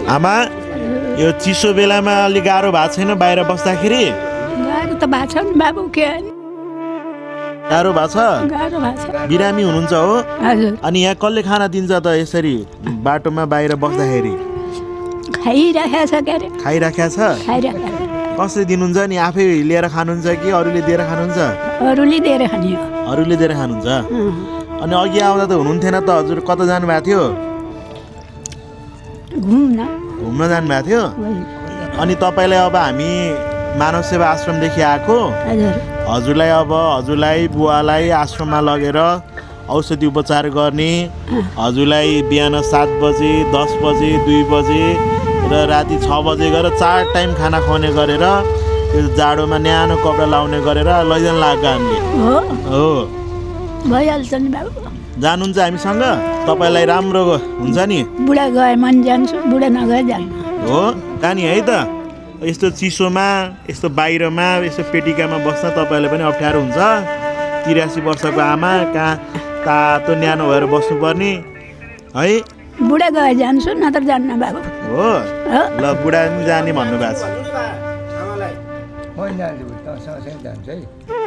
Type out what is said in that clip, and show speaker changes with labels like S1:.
S1: आमा यो चिसो बेलामा अलि गाह्रो भएको छैन बाहिर बस्दाखेरि?
S2: गाह्रो त भएको छ नि बाबु, के
S1: गाह्रो भएको छ?
S2: गाह्रो भएको छ।
S1: बिरामी हुनुहुन्छ हो?
S2: हजुर,
S1: अनि यहाँ कसले खाना दिन्छ त यसरी बाटोमा बाहिर बस्दाखेरि?
S2: खाइराखेको छ के अरे,
S1: खाइराखेको छ?
S2: खाइराखेको
S1: कसले दिनुहुन्छ नि? आफै लिएर खानुहुन्छ कि अरूले दिएर खानुहुन्छ?
S2: अरूले दिएर खाने हो।
S1: अरूले दिएर खानुहुन्छ?
S2: अँ,
S1: अनि अघि आउँदा त हुनुहुन्थेन त, हजुर कता जानुभएको थियो?
S2: घुम्न
S1: घुम्न जानुभएको थियो? अनि तपाईँलाई अब हामी मानव सेवा आश्रमदेखि आएको,
S2: हजुर,
S1: हजुरलाई बुवालाई आश्रममा लगेर औषधि उपचार गर्ने, हजुरलाई बिहान 7 बजे 10 बजे 2 बजे र राति 6 बजे गएर 4 टाइम खाना खुवाउने गरेर त्यो जाडोमा न्यानो कपडा लाउने गरेर लैजान लागेको हामीले हो।
S2: भइहाल्छ नि बाबु।
S1: जानुहुन्छ हामीसँग? तपाईँलाई राम्रो हुन्छ नि
S2: बुढा गए मन जान्छु, बुढा नगए जान्नु।
S1: हो कहानी है त। यस्तो चिसोमा यस्तो बाहिरमा यस्तो पेटिकामा बस्न तपाईँलाई पनि अप्ठ्यारो हुन्छ। 83 वर्षको आमा कहाँ तातो न्यानो भएर बस्नुपर्ने है।
S2: बुढा गए जान्छु, नत्र जान्न बाबु।
S1: हो ल बुढा पनि जाने भन्नुभएको छ।
S3: म जान्छु, तँसँग जान्छ है।